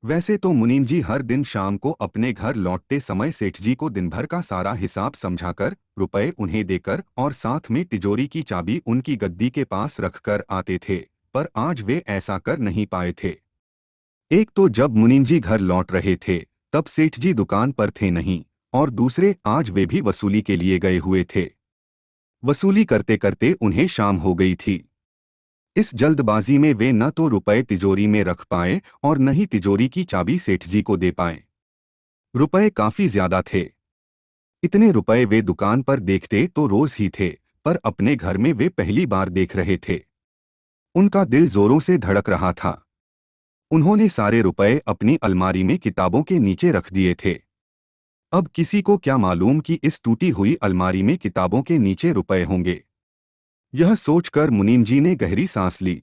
वैसे तो मुनीम जी हर दिन शाम को अपने घर लौटते समय सेठ जी को दिन भर का सारा हिसाब समझाकर रुपए उन्हें देकर और साथ में तिजोरी की चाबी उनकी गद्दी के पास रखकर आते थे। पर आज वे ऐसा कर नहीं पाए थे। एक तो जब मुनीम जी घर लौट रहे थे तब सेठ जी दुकान पर थे नहीं, और दूसरे आज वे भी वसूली के लिए गए हुए थे। वसूली करते करते उन्हें शाम हो गई थी। इस जल्दबाजी में वे न तो रुपए तिजोरी में रख पाए और न ही तिजोरी की चाबी सेठ जी को दे पाए। रुपए काफी ज्यादा थे। इतने रुपए वे दुकान पर देखते तो रोज ही थे, पर अपने घर में वे पहली बार देख रहे थे। उनका दिल जोरों से धड़क रहा था। उन्होंने सारे रुपए अपनी अलमारी में किताबों के नीचे रख दिए थे। अब किसी को क्या मालूम कि इस टूटी हुई अलमारी में किताबों के नीचे रुपए होंगे। यह सोचकर मुनीम जी ने गहरी सांस ली।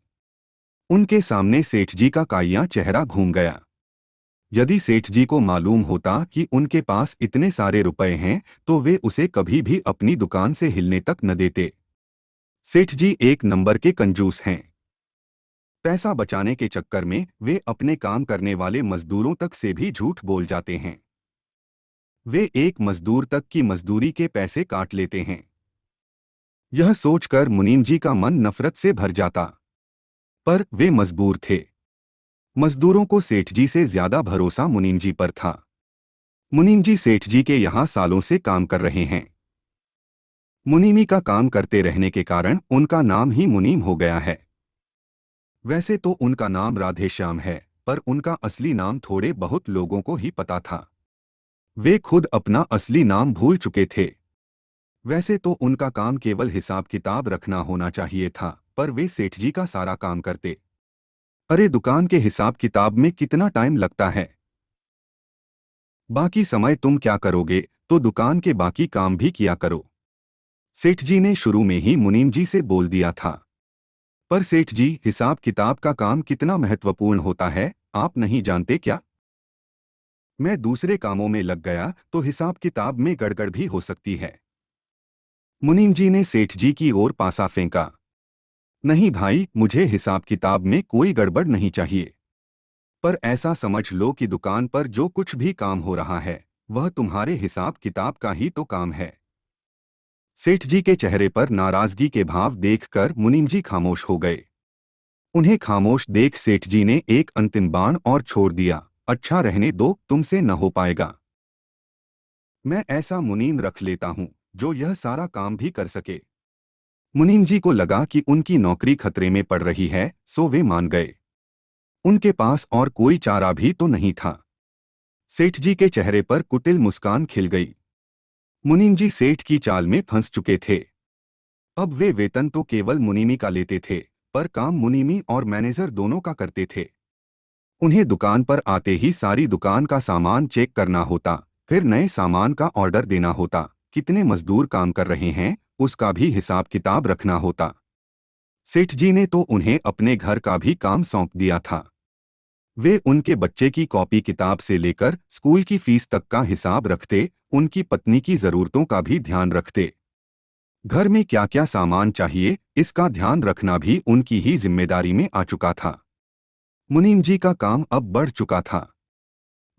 उनके सामने सेठ जी का काइयां चेहरा घूम गया। यदि सेठ जी को मालूम होता कि उनके पास इतने सारे रुपए हैं तो वे उसे कभी भी अपनी दुकान से हिलने तक न देते। सेठ जी एक नंबर के कंजूस हैं। पैसा बचाने के चक्कर में वे अपने काम करने वाले मजदूरों तक से भी झूठ बोल जाते हैं। वे एक मजदूर तक की मजदूरी के पैसे काट लेते हैं। यह सोचकर मुनीम जी का मन नफरत से भर जाता। पर वे मजबूर थे। मजदूरों को सेठ जी से ज्यादा भरोसा मुनीम जी पर था। मुनीम जी सेठ जी के यहाँ सालों से काम कर रहे हैं। मुनीमी का काम करते रहने के कारण उनका नाम ही मुनीम हो गया है। वैसे तो उनका नाम राधेश्याम है, पर उनका असली नाम थोड़े बहुत लोगों को ही पता था। वे खुद अपना असली नाम भूल चुके थे। वैसे तो उनका काम केवल हिसाब किताब रखना होना चाहिए था, पर वे सेठ जी का सारा काम करते। अरे दुकान के हिसाब किताब में कितना टाइम लगता है। बाकी समय तुम क्या करोगे, तो दुकान के बाकी काम भी किया करो। सेठ जी ने शुरू में ही मुनीम जी से बोल दिया था। पर सेठ जी, हिसाब किताब का काम कितना महत्वपूर्ण होता है, आप नहीं जानते क्या? मैं दूसरे कामों में लग गया तो हिसाब किताब में गड़बड़ भी हो सकती है। मुनीम जी ने सेठ जी की ओर पासा फेंका। नहीं भाई, मुझे हिसाब किताब में कोई गड़बड़ नहीं चाहिए। पर ऐसा समझ लो कि दुकान पर जो कुछ भी काम हो रहा है वह तुम्हारे हिसाब किताब का ही तो काम है। सेठ जी के चेहरे पर नाराजगी के भाव देखकर मुनीम जी खामोश हो गए। उन्हें खामोश देख सेठ जी ने एक अंतिम बाण और छोड़ दिया। अच्छा रहने दो, तुमसे न हो पाएगा। मैं ऐसा मुनीम रख लेता हूं जो यह सारा काम भी कर सके। मुनीम जी को लगा कि उनकी नौकरी खतरे में पड़ रही है, सो वे मान गए। उनके पास और कोई चारा भी तो नहीं था। सेठ जी के चेहरे पर कुटिल मुस्कान खिल गई। मुनीम जी सेठ की चाल में फंस चुके थे। अब वे वेतन तो केवल मुनीमी का लेते थे, पर काम मुनीमी और मैनेजर दोनों का करते थे। उन्हें दुकान पर आते ही सारी दुकान का सामान चेक करना होता, फिर नए सामान का ऑर्डर देना होता, कितने मजदूर काम कर रहे हैं उसका भी हिसाब किताब रखना होता। सेठ जी ने तो उन्हें अपने घर का भी काम सौंप दिया था। वे उनके बच्चे की कॉपी किताब से लेकर स्कूल की फीस तक का हिसाब रखते, उनकी पत्नी की जरूरतों का भी ध्यान रखते। घर में क्या क्या सामान चाहिए इसका ध्यान रखना भी उनकी ही जिम्मेदारी में आ चुका था। मुनीम जी का काम अब बढ़ चुका था।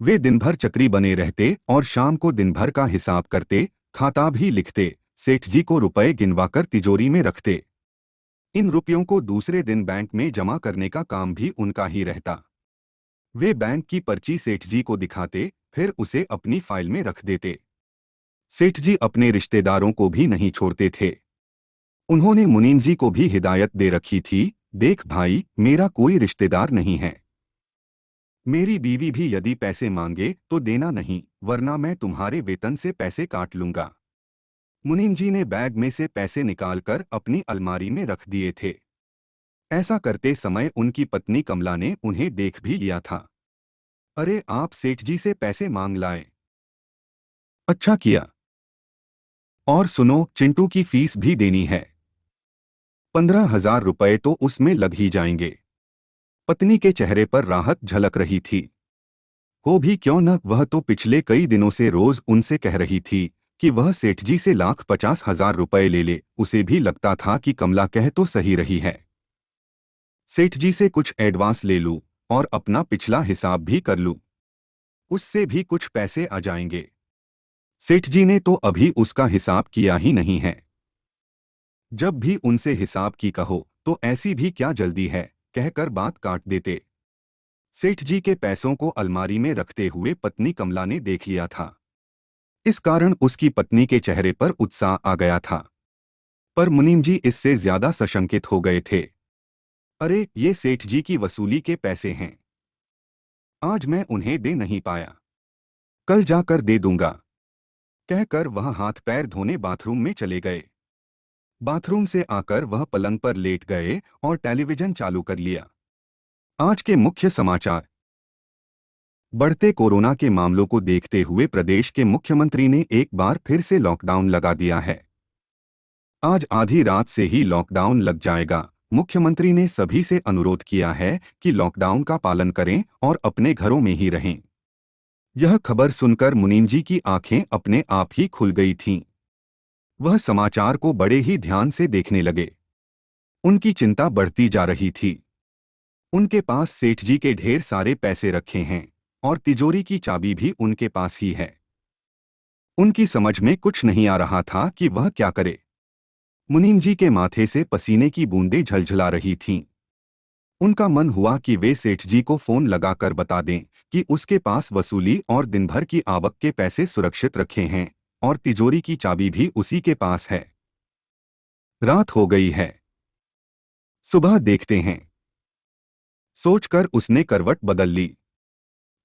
वे दिन भर चक्री बने रहते और शाम को दिन भर का हिसाब करते, खाता भी लिखते, सेठ जी को रुपए गिनवाकर तिजोरी में रखते। इन रुपयों को दूसरे दिन बैंक में जमा करने का काम भी उनका ही रहता। वे बैंक की पर्ची सेठ जी को दिखाते, फिर उसे अपनी फाइल में रख देते। सेठ जी अपने रिश्तेदारों को भी नहीं छोड़ते थे। उन्होंने मुनीम जी को भी हिदायत दे रखी थी, देख भाई, मेरा कोई रिश्तेदार नहीं है। मेरी बीवी भी यदि पैसे मांगे तो देना नहीं, वरना मैं तुम्हारे वेतन से पैसे काट लूंगा। मुनीम जी ने बैग में से पैसे निकालकर अपनी अलमारी में रख दिए थे। ऐसा करते समय उनकी पत्नी कमला ने उन्हें देख भी लिया था। अरे आप सेठ जी से पैसे मांग लाए। अच्छा किया। और सुनो, चिंटू की फीस भी देनी है। 15,000 रुपए तो उसमें लग ही जाएंगे। पत्नी के चेहरे पर राहत झलक रही थी। हो भी क्यों न, वह तो पिछले कई दिनों से रोज उनसे कह रही थी कि वह सेठ जी से 1,50,000 रुपए ले ले। उसे भी लगता था कि कमला कह तो सही रही है। सेठ जी से कुछ एडवांस ले लूं, और अपना पिछला हिसाब भी कर लूं। उससे भी कुछ पैसे आ जाएंगे। सेठ जी ने तो अभी उसका हिसाब किया ही नहीं है। जब भी उनसे हिसाब की कहो तो ऐसी भी क्या जल्दी है, कहकर बात काट देते। सेठ जी के पैसों को अलमारी में रखते हुए पत्नी कमला ने देख लिया था। इस कारण उसकी पत्नी के चेहरे पर उत्साह आ गया था। पर मुनीम जी इससे ज्यादा सशंकित हो गए थे। अरे, ये सेठ जी की वसूली के पैसे हैं। आज मैं उन्हें दे नहीं पाया, कल जाकर दे दूंगा, कहकर वह हाथ पैर धोने बाथरूम में चले गए। बाथरूम से आकर वह पलंग पर लेट गए और टेलीविजन चालू कर लिया। आज के मुख्य समाचार। बढ़ते कोरोना के मामलों को देखते हुए प्रदेश के मुख्यमंत्री ने एक बार फिर से लॉकडाउन लगा दिया है। आज आधी रात से ही लॉकडाउन लग जाएगा। मुख्यमंत्री ने सभी से अनुरोध किया है कि लॉकडाउन का पालन करें और अपने घरों में ही रहें। यह खबर सुनकर मुनीम जी की आंखें अपने आप ही खुल गई थीं। वह समाचार को बड़े ही ध्यान से देखने लगे। उनकी चिंता बढ़ती जा रही थी। उनके पास सेठ जी के ढेर सारे पैसे रखे हैं और तिजोरी की चाबी भी उनके पास ही है। उनकी समझ में कुछ नहीं आ रहा था कि वह क्या करे। मुनीम जी के माथे से पसीने की बूंदें झलझला रही थीं। उनका मन हुआ कि वे सेठ जी को फोन लगाकर बता दें कि उसके पास वसूली और दिन भर की आवक के पैसे सुरक्षित रखे हैं और तिजोरी की चाबी भी उसी के पास है। रात हो गई है, सुबह देखते हैं, सोचकर उसने करवट बदल ली।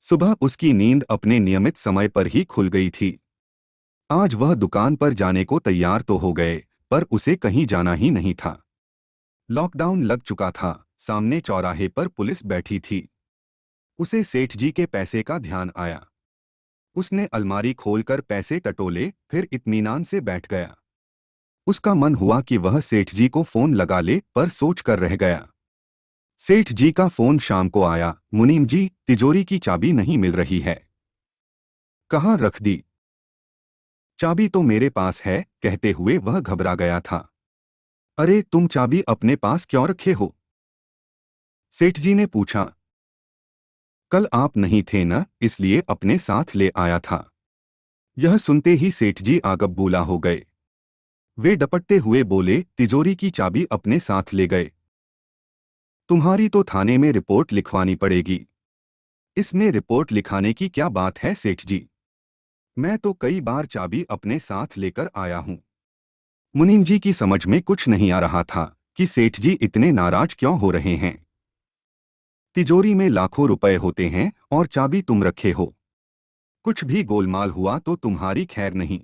सुबह उसकी नींद अपने नियमित समय पर ही खुल गई थी। आज वह दुकान पर जाने को तैयार तो हो गए, पर उसे कहीं जाना ही नहीं था। लॉकडाउन लग चुका था। सामने चौराहे पर पुलिस बैठी थी। उसे सेठ जी के पैसे का ध्यान आया। उसने अलमारी खोलकर पैसे टटोले, फिर इत्मीनान से बैठ गया। उसका मन हुआ कि वह सेठ जी को फोन लगा ले, पर सोच कर रह गया। सेठ जी का फोन शाम को आया। मुनीम जी, तिजोरी की चाबी नहीं मिल रही है। कहाँ रख दी? चाबी तो मेरे पास है, कहते हुए वह घबरा गया था। अरे, तुम चाबी अपने पास क्यों रखे हो? सेठ जी ने पूछा। कल आप नहीं थे न, इसलिए अपने साथ ले आया था। यह सुनते ही सेठ जी आगबबूला हो गए। वे डपटते हुए बोले, तिजोरी की चाबी अपने साथ ले गए? तुम्हारी तो थाने में रिपोर्ट लिखवानी पड़ेगी। इसमें रिपोर्ट लिखाने की क्या बात है सेठ जी? मैं तो कई बार चाबी अपने साथ लेकर आया हूं। मुनीम जी की समझ में कुछ नहीं आ रहा था कि सेठ जी इतने नाराज क्यों हो रहे हैं। तिजोरी में लाखों रुपए होते हैं और चाबी तुम रखे हो। कुछ भी गोलमाल हुआ तो तुम्हारी खैर नहीं।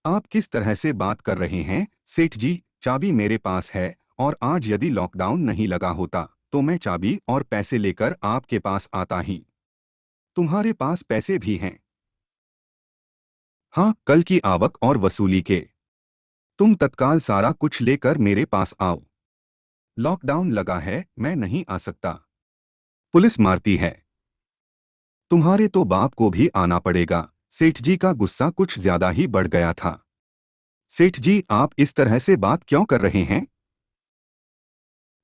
आप किस तरह से बात कर रहे हैं सेठ जी? चाबी मेरे पास है और आज यदि लॉकडाउन नहीं लगा होता तो मैं चाबी और पैसे लेकर आपके पास आता ही। तुम्हारे पास पैसे भी हैं? हाँ, कल की आवक और वसूली के। तुम तत्काल सारा कुछ लेकर मेरे पास आओ। लॉकडाउन लगा है, मैं नहीं आ सकता। पुलिस मारती है। तुम्हारे तो बाप को भी आना पड़ेगा। सेठ जी का गुस्सा कुछ ज्यादा ही बढ़ गया था। सेठ जी, आप इस तरह से बात क्यों कर रहे हैं?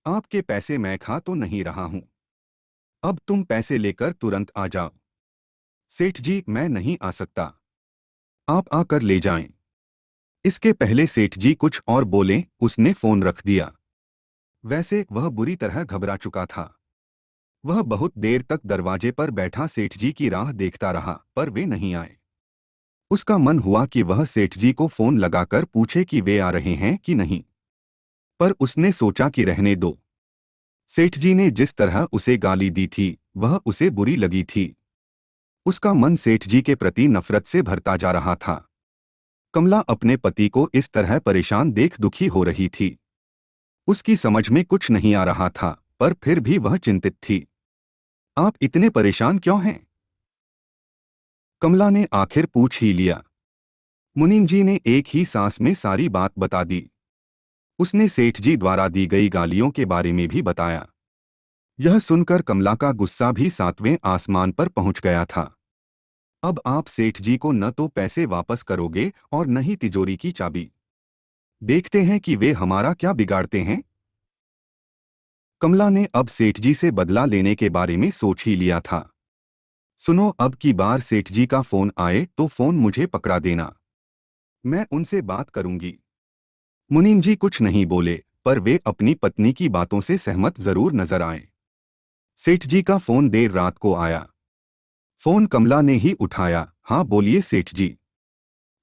आपके पैसे मैं खा तो नहीं रहा हूं। अब तुम पैसे लेकर तुरंत आ जाओ। सेठ जी, मैं नहीं आ सकता। आप आकर ले जाएं। इसके पहले सेठ जी कुछ और बोले, उसने फोन रख दिया। वैसे वह बुरी तरह घबरा चुका था। वह बहुत देर तक दरवाजे पर बैठा सेठ जी की राह देखता रहा, पर वे नहीं आए। उसका मन हुआ कि वह सेठ जी को फोन लगाकर पूछे कि वे आ रहे हैं कि नहीं, पर उसने सोचा कि रहने दो। सेठ जी ने जिस तरह उसे गाली दी थी, वह उसे बुरी लगी थी। उसका मन सेठ जी के प्रति नफरत से भरता जा रहा था। कमला अपने पति को इस तरह परेशान देख दुखी हो रही थी। उसकी समझ में कुछ नहीं आ रहा था, पर फिर भी वह चिंतित थी। आप इतने परेशान क्यों हैं? कमला ने आखिर पूछ ही लिया। मुनीम जी ने एक ही सांस में सारी बात बता दी। उसने सेठ जी द्वारा दी गई गालियों के बारे में भी बताया। यह सुनकर कमला का गुस्सा भी सातवें आसमान पर पहुंच गया था। अब आप सेठ जी को न तो पैसे वापस करोगे और न ही तिजोरी की चाबी। देखते हैं कि वे हमारा क्या बिगाड़ते हैं। कमला ने अब सेठ जी से बदला लेने के बारे में सोच ही लिया था। सुनो, अब की बार सेठ जी का फोन आए तो फोन मुझे पकड़ा देना, मैं उनसे बात करूंगी। मुनीम जी कुछ नहीं बोले, पर वे अपनी पत्नी की बातों से सहमत जरूर नजर आए। सेठ जी का फोन देर रात को आया। फोन कमला ने ही उठाया। हाँ बोलिए सेठ जी।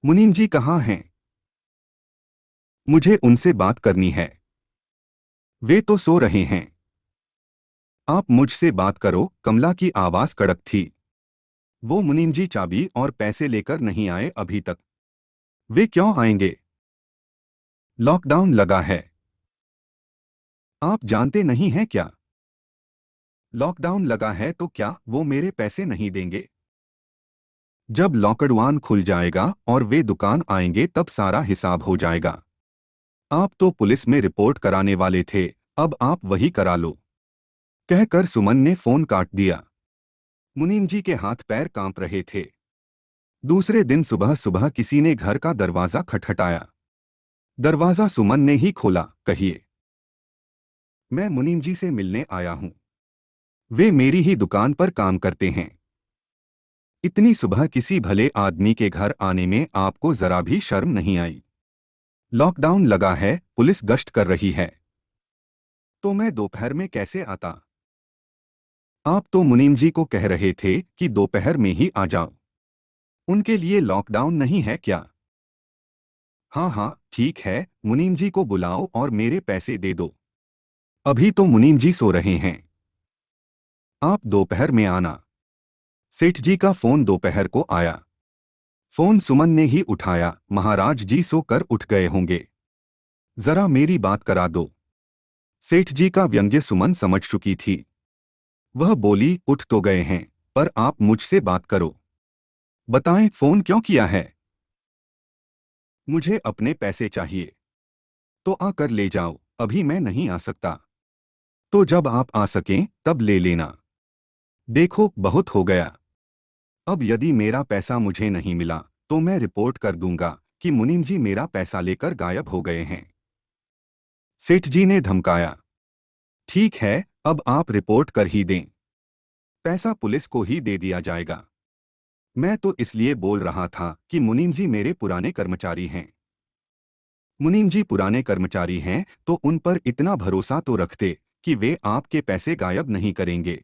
मुनीम जी कहाँ हैं? मुझे उनसे बात करनी है। वे तो सो रहे हैं। आप मुझसे बात करो, कमला की आवाज कड़क थी। वो मुनीम जी चाबी और पैसे लेकर नहीं आए अभी तक। वे क्यों आएंगे? लॉकडाउन लगा है। आप जानते नहीं हैं क्या? लॉकडाउन लगा है तो क्या वो मेरे पैसे नहीं देंगे? जब लॉकडाउन खुल जाएगा और वे दुकान आएंगे तब सारा हिसाब हो जाएगा। आप तो पुलिस में रिपोर्ट कराने वाले थे, अब आप वही करा लो, कहकर सुमन ने फोन काट दिया। मुनीम जी के हाथ पैर कांप रहे थे। दूसरे दिन सुबह सुबह किसी ने घर का दरवाजा खटखटाया। दरवाजा सुमन ने ही खोला। कहिए। मैं मुनीम जी से मिलने आया हूं। वे मेरी ही दुकान पर काम करते हैं। इतनी सुबह किसी भले आदमी के घर आने में आपको जरा भी शर्म नहीं आई? लॉकडाउन लगा है, पुलिस गश्त कर रही है, तो मैं दोपहर में कैसे आता? आप तो मुनीम जी को कह रहे थे कि दोपहर में ही आ जाओ। उनके लिए लॉकडाउन नहीं है क्या? हाँ हाँ ठीक है, मुनीम जी को बुलाओ और मेरे पैसे दे दो। अभी तो मुनीम जी सो रहे हैं। आप दोपहर में आना। सेठ जी का फोन दोपहर को आया। फोन सुमन ने ही उठाया। महाराज जी सोकर उठ गए होंगे, जरा मेरी बात करा दो। सेठ जी का व्यंग्य सुमन समझ चुकी थी। वह बोली, उठ तो गए हैं, पर आप मुझसे बात करो। बताएं फोन क्यों किया है? मुझे अपने पैसे चाहिए। तो आकर ले जाओ, अभी मैं नहीं आ सकता। तो जब आप आ सकें तब ले लेना। देखो बहुत हो गया। अब यदि मेरा पैसा मुझे नहीं मिला तो मैं रिपोर्ट कर दूंगा कि मुनीम जी मेरा पैसा लेकर गायब हो गए हैं। सेठ जी ने धमकाया। ठीक है, अब आप रिपोर्ट कर ही दें, पैसा पुलिस को ही दे दिया जाएगा। मैं तो इसलिए बोल रहा था कि मुनीम जी मेरे पुराने कर्मचारी हैं। मुनीम जी पुराने कर्मचारी हैं तो उन पर इतना भरोसा तो रखते कि वे आपके पैसे गायब नहीं करेंगे।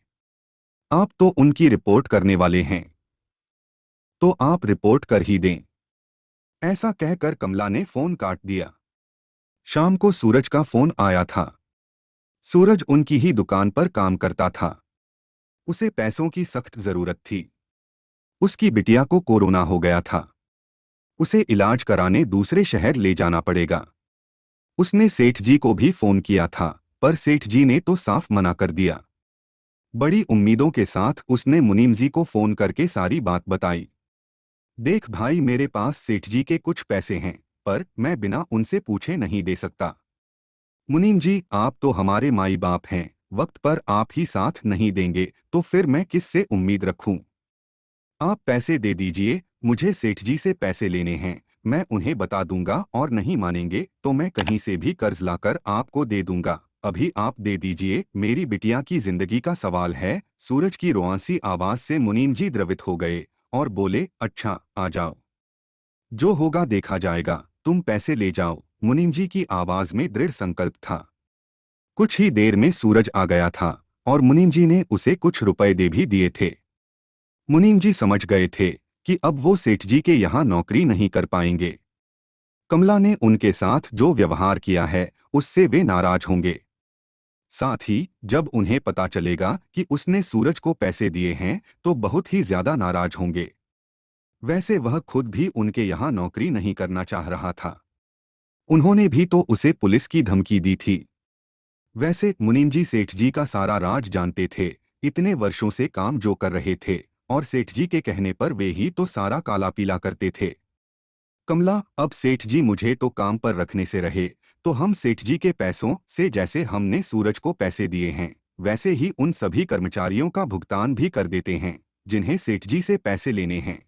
आप तो उनकी रिपोर्ट करने वाले हैं, तो आप रिपोर्ट कर ही दें। ऐसा कहकर कमला ने फोन काट दिया। शाम को सूरज का फोन आया था। सूरज उनकी ही दुकान पर काम करता था। उसे पैसों की सख्त जरूरत थी। उसकी बिटिया को कोरोना हो गया था। उसे इलाज कराने दूसरे शहर ले जाना पड़ेगा। उसने सेठ जी को भी फोन किया था, पर सेठ जी ने तो साफ मना कर दिया। बड़ी उम्मीदों के साथ उसने मुनीम जी को फोन करके सारी बात बताई। देख भाई, मेरे पास सेठ जी के कुछ पैसे हैं, पर मैं बिना उनसे पूछे नहीं दे सकता। मुनीम जी, आप तो हमारे माई बाप हैं, वक्त पर आप ही साथ नहीं देंगे तो फिर मैं किससे उम्मीद रखूं? आप पैसे दे दीजिए, मुझे सेठ जी से पैसे लेने हैं, मैं उन्हें बता दूंगा और नहीं मानेंगे तो मैं कहीं से भी कर्ज लाकर आपको दे दूंगा। अभी आप दे दीजिए, मेरी बिटिया की जिंदगी का सवाल है। सूरज की रुआंसी आवाज से मुनीम जी द्रवित हो गए और बोले, अच्छा आ जाओ, जो होगा देखा जाएगा, तुम पैसे ले जाओ। मुनीम जी की आवाज में दृढ़ संकल्प था। कुछ ही देर में सूरज आ गया था और मुनीम जी ने उसे कुछ रुपए दे भी दिए थे। मुनीम जी समझ गए थे कि अब वो सेठ जी के यहाँ नौकरी नहीं कर पाएंगे। कमला ने उनके साथ जो व्यवहार किया है उससे वे नाराज होंगे। साथ ही जब उन्हें पता चलेगा कि उसने सूरज को पैसे दिए हैं तो बहुत ही ज्यादा नाराज होंगे। वैसे वह खुद भी उनके यहाँ नौकरी नहीं करना चाह रहा था। उन्होंने भी तो उसे पुलिस की धमकी दी थी। वैसे मुनीम जी सेठ जी का सारा राज जानते थे। इतने वर्षों से काम जो कर रहे थे और सेठ जी के कहने पर वे ही तो सारा काला पीला करते थे। कमला, अब सेठ जी मुझे तो काम पर रखने से रहे तो हम सेठ जी के पैसों से, जैसे हमने सूरज को पैसे दिए हैं, वैसे ही उन सभी कर्मचारियों का भुगतान भी कर देते हैं जिन्हें सेठ जी से पैसे लेने हैं।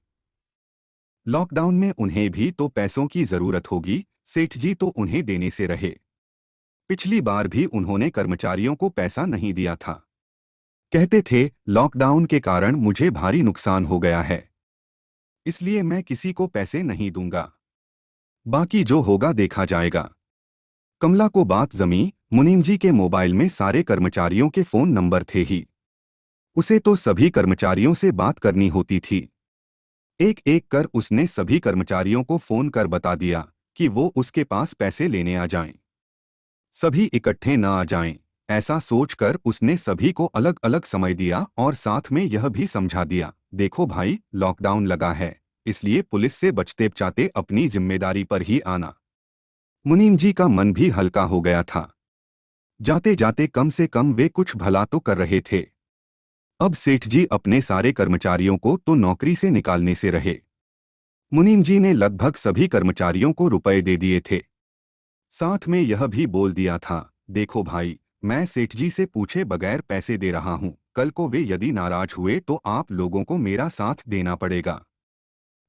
लॉकडाउन में उन्हें भी तो पैसों की जरूरत होगी, सेठ जी तो उन्हें देने से रहे। पिछली बार भी उन्होंने कर्मचारियों को पैसा नहीं दिया था। कहते थे, लॉकडाउन के कारण मुझे भारी नुकसान हो गया है, इसलिए मैं किसी को पैसे नहीं दूंगा। बाकी जो होगा देखा जाएगा। कमला को बात जमी। मुनीम जी के मोबाइल में सारे कर्मचारियों के फोन नंबर थे ही। उसे तो सभी कर्मचारियों से बात करनी होती थी। एक एक कर उसने सभी कर्मचारियों को फोन कर बता दिया कि वो उसके पास पैसे लेने आ जाएं। सभी इकट्ठे न आ जाएं, ऐसा सोचकर उसने सभी को अलग अलग समय दिया और साथ में यह भी समझा दिया, देखो भाई, लॉकडाउन लगा है, इसलिए पुलिस से बचते बचाते अपनी जिम्मेदारी पर ही आना। मुनीम जी का मन भी हल्का हो गया था। जाते जाते कम से कम वे कुछ भला तो कर रहे थे। अब सेठ जी अपने सारे कर्मचारियों को तो नौकरी से निकालने से रहे। मुनीम जी ने लगभग सभी कर्मचारियों को रुपए दे दिए थे। साथ में यह भी बोल दिया था, देखो भाई, मैं सेठ जी से पूछे बगैर पैसे दे रहा हूं, कल को वे यदि नाराज हुए तो आप लोगों को मेरा साथ देना पड़ेगा।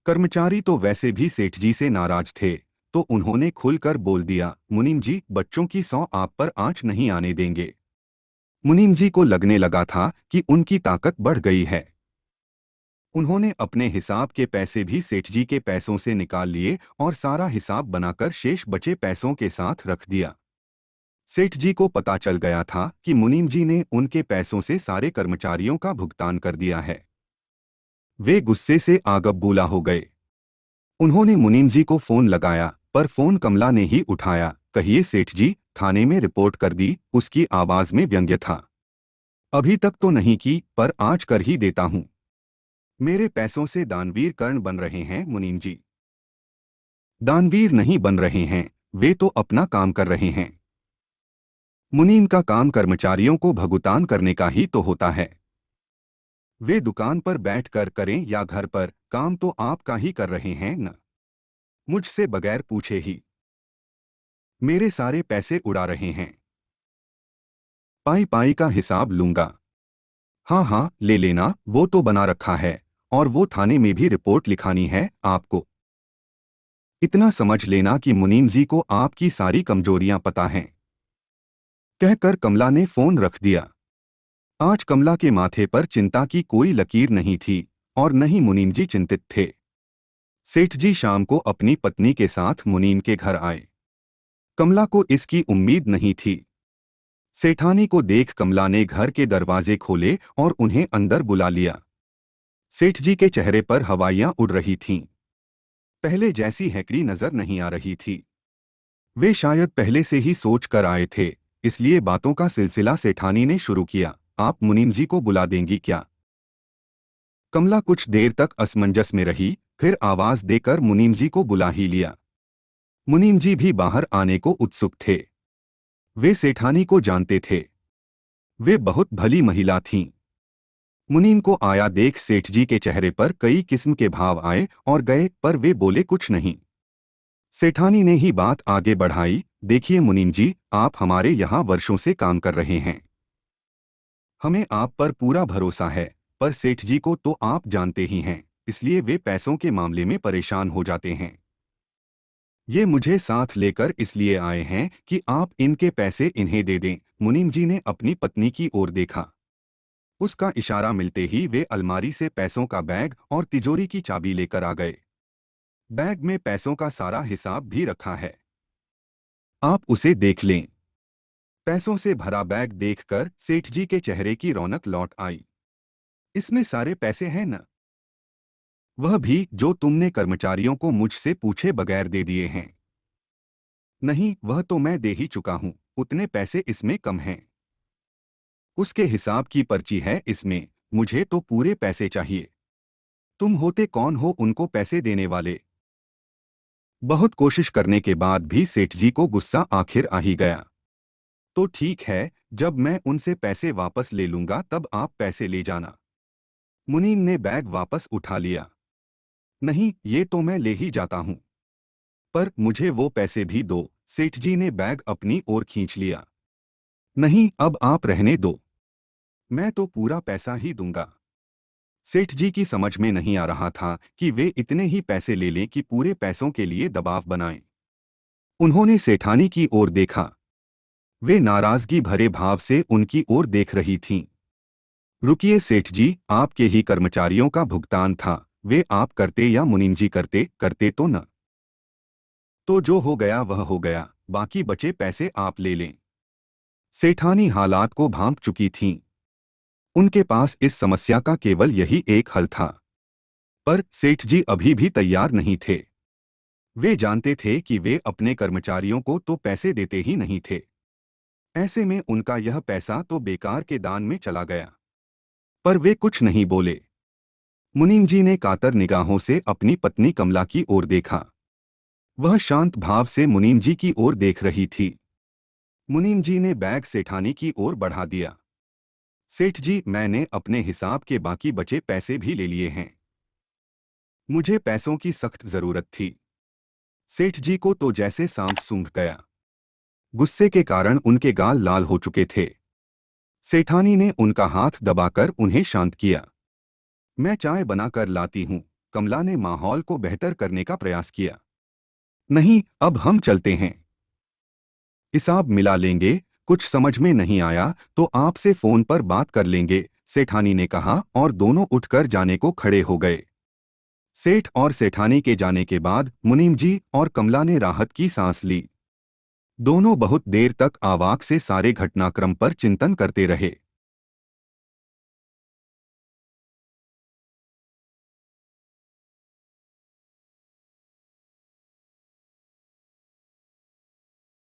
कर्मचारी तो वैसे भी सेठ जी से नाराज थे, तो उन्होंने खुलकर बोल दिया, मुनीम जी, बच्चों की सौ आप पर आंच नहीं आने देंगे। मुनीम जी को लगने लगा था कि उनकी ताकत बढ़ गई है। उन्होंने अपने हिसाब के पैसे भी सेठ जी के पैसों से निकाल लिए और सारा हिसाब बनाकर शेष बचे पैसों के साथ रख दिया। सेठ जी को पता चल गया था कि मुनीम जी ने उनके पैसों से सारे कर्मचारियों का भुगतान कर दिया है। वे गुस्से से आग बबूला हो गए। उन्होंने मुनीम जी को फोन लगाया, पर फोन कमला ने ही उठाया। कहिए सेठ जी, थाने में रिपोर्ट कर दी, उसकी आवाज में व्यंग्य था। अभी तक तो नहीं की, पर आज कर ही देता हूं। मेरे पैसों से दानवीर कर्ण बन रहे हैं मुनीम जी। दानवीर नहीं बन रहे हैं, वे तो अपना काम कर रहे हैं। मुनीम का काम कर्मचारियों को भुगतान करने का ही तो होता है। वे दुकान पर बैठ कर करें या घर पर, काम तो आपका ही कर रहे हैं न, मुझसे बगैर पूछे ही। मेरे सारे पैसे उड़ा रहे हैं। पाई पाई का हिसाब लूंगा। हाँ हाँ, ले लेना, वो तो बना रखा है, और वो थाने में भी रिपोर्ट लिखानी है आपको। इतना समझ लेना कि मुनीम जी को आपकी सारी कमजोरियां पता हैं। कहकर कमला ने फोन रख दिया। आज कमला के माथे पर चिंता की कोई लकीर नहीं थी और न ही मुनीम जी चिंतित थे। सेठ जी शाम को अपनी पत्नी के साथ मुनीम के घर आए। कमला को इसकी उम्मीद नहीं थी। सेठानी को देख कमला ने घर के दरवाजे खोले और उन्हें अंदर बुला लिया। सेठ जी के चेहरे पर हवाइयां उड़ रही थीं। पहले जैसी हैकड़ी नजर नहीं आ रही थी। वे शायद पहले से ही सोच कर आए थे, इसलिए बातों का सिलसिला सेठानी ने शुरू किया। आप मुनीम जी को बुला देंगी क्या? कमला कुछ देर तक असमंजस में रही, फिर आवाज देकर मुनीम जी को बुला ही लिया। मुनीम जी भी बाहर आने को उत्सुक थे। वे सेठानी को जानते थे। वे बहुत भली महिला थीं। मुनीम को आया देख सेठ जी के चेहरे पर कई किस्म के भाव आए और गए, पर वे बोले कुछ नहीं। सेठानी ने ही बात आगे बढ़ाई, देखिए मुनीम जी, आप हमारे यहाँ वर्षों से काम कर रहे हैं। हमें आप पर पूरा भरोसा है, पर सेठ जी को तो आप जानते ही हैं, इसलिए वे पैसों के मामले में परेशान हो जाते हैं। ये मुझे साथ लेकर इसलिए आए हैं कि आप इनके पैसे इन्हें दे दें। मुनीम जी ने अपनी पत्नी की ओर देखा। उसका इशारा मिलते ही वे अलमारी से पैसों का बैग और तिजोरी की चाबी लेकर आ गए। बैग में पैसों का सारा हिसाब भी रखा है, आप उसे देख लें। पैसों से भरा बैग देखकर सेठ जी के चेहरे की रौनक लौट आई। इसमें सारे पैसे हैं न? वह भी जो तुमने कर्मचारियों को मुझसे पूछे बगैर दे दिए हैं? नहीं, वह तो मैं दे ही चुका हूं, उतने पैसे इसमें कम हैं। उसके हिसाब की पर्ची है इसमें, मुझे तो पूरे पैसे चाहिए। तुम होते कौन हो उनको पैसे देने वाले? बहुत कोशिश करने के बाद भी सेठ जी को गुस्सा आखिर आ ही गया। तो ठीक है, जब मैं उनसे पैसे वापस ले लूंगा तब आप पैसे ले जाना। मुनीम ने बैग वापस उठा लिया। नहीं, ये तो मैं ले ही जाता हूं, पर मुझे वो पैसे भी दो। सेठ जी ने बैग अपनी ओर खींच लिया। नहीं, अब आप रहने दो, मैं तो पूरा पैसा ही दूंगा। सेठ जी की समझ में नहीं आ रहा था कि वे इतने ही पैसे ले लें कि पूरे पैसों के लिए दबाव बनाएं। उन्होंने सेठानी की ओर देखा। वे नाराजगी भरे भाव से उनकी ओर देख रही थीं। रुकिए सेठ जी, आपके ही कर्मचारियों का भुगतान था, वे आप करते या मुनीम जी करते, करते तो न। तो जो हो गया वह हो गया, बाकी बचे पैसे आप ले लें। सेठानी हालात को भांप चुकी थीं। उनके पास इस समस्या का केवल यही एक हल था। पर सेठ जी अभी भी तैयार नहीं थे। वे जानते थे कि वे अपने कर्मचारियों को तो पैसे देते ही नहीं थे। ऐसे में उनका यह पैसा तो बेकार के दान में चला गया। पर वे कुछ नहीं बोले। मुनीम जी ने कातर निगाहों से अपनी पत्नी कमला की ओर देखा। वह शांत भाव से मुनीम जी की ओर देख रही थी। मुनीम जी ने बैग सेठानी की ओर बढ़ा दिया। सेठ जी, मैंने अपने हिसाब के बाकी बचे पैसे भी ले लिए हैं। मुझे पैसों की सख्त जरूरत थी। सेठ जी को तो जैसे सांप सूंघ गया। गुस्से के कारण उनके गाल लाल हो चुके थे। सेठानी ने उनका हाथ दबाकर उन्हें शांत किया। मैं चाय बनाकर लाती हूँ। कमला ने माहौल को बेहतर करने का प्रयास किया। नहीं, अब हम चलते हैं। हिसाब मिला लेंगे, कुछ समझ में नहीं आया तो आपसे फोन पर बात कर लेंगे, सेठानी ने कहा और दोनों उठकर जाने को खड़े हो गए। सेठ और सेठानी के जाने के बाद मुनीम जी और कमला ने राहत की सांस ली। दोनों बहुत देर तक आवाक से सारे घटनाक्रम पर चिंतन करते रहे।